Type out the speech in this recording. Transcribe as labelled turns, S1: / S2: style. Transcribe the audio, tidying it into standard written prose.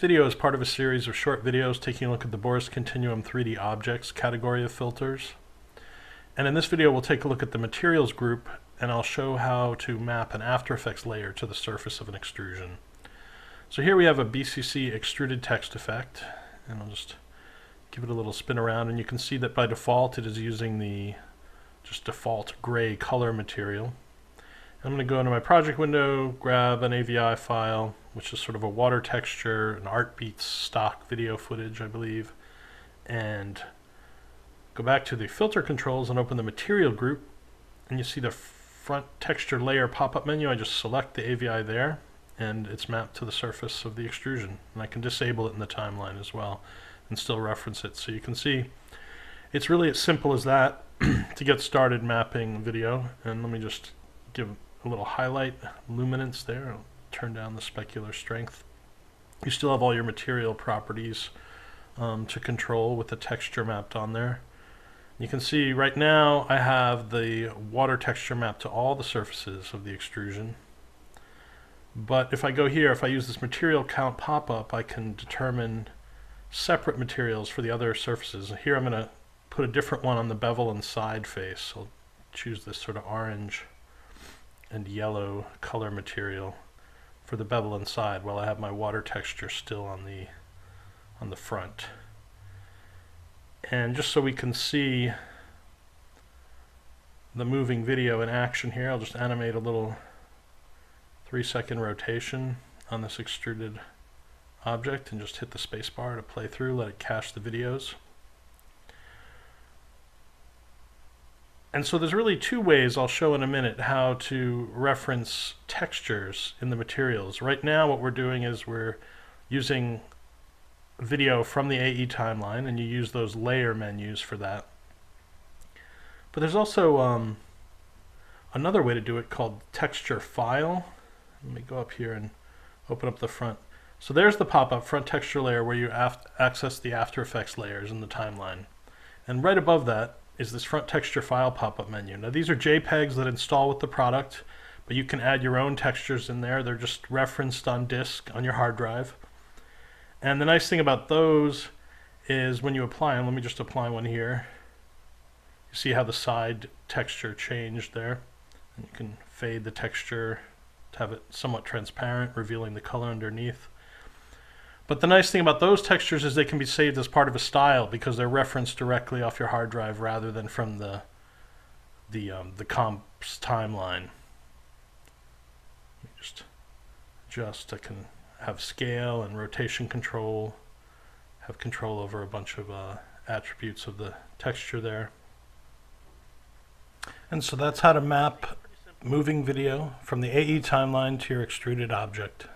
S1: video is part of a series of short videos taking a look at the Boris Continuum 3D objects category of filters. And in this video we'll take a look at the materials group, and I'll show how to map an After Effects layer to the surface of an extrusion. So here we have a BCC extruded text effect, and I'll just give it a little spin around, and you can see that by default it is using the just default gray color material. I'm going to go into my project window, grab an AVI file, which is sort of a water texture, an ArtBeats stock video footage, I believe, and go back to the filter controls and open the material group, and you see the front texture layer pop-up menu. I just select the AVI there, and it's mapped to the surface of the extrusion, and I can disable it in the timeline as well and still reference it. So you can see it's really as simple as that to get started mapping video. And let me just give a little highlight luminance there. I'll turn down the specular strength. You still have all your material properties to control with the texture mapped on there. You can see right now I have the water texture mapped to all the surfaces of the extrusion. But if I go here, if I use this material count pop-up, I can determine separate materials for the other surfaces. Here I'm going to put a different one on the bevel and side face. I'll choose this sort of orange and yellow color material for the bevel and side, while I have my water texture still on the front. And just so we can see the moving video in action here, I'll just animate a little 3-second rotation on this extruded object and just hit the space bar to play through, let it cache the videos. And so there's really two ways I'll show in a minute how to reference textures in the materials. Right now what we're doing is we're using video from the AE timeline, and you use those layer menus for that. But there's also another way to do it called texture file. Let me go up here and open up the front. So there's the pop-up front texture layer where you access the After Effects layers in the timeline. And right above that is this front texture file pop-up menu. Now these are JPEGs that install with the product, but you can add your own textures in there. They're just referenced on disk on your hard drive. And the nice thing about those is when you apply them, let me just apply one here. You see how the side texture changed there. And you can fade the texture to have it somewhat transparent, revealing the color underneath. But the nice thing about those textures is they can be saved as part of a style because they're referenced directly off your hard drive rather than from the comp's timeline. Let me just adjust. I can have scale and rotation control, have control over a bunch of attributes of the texture there. And so that's how to map moving video from the AE timeline to your extruded object.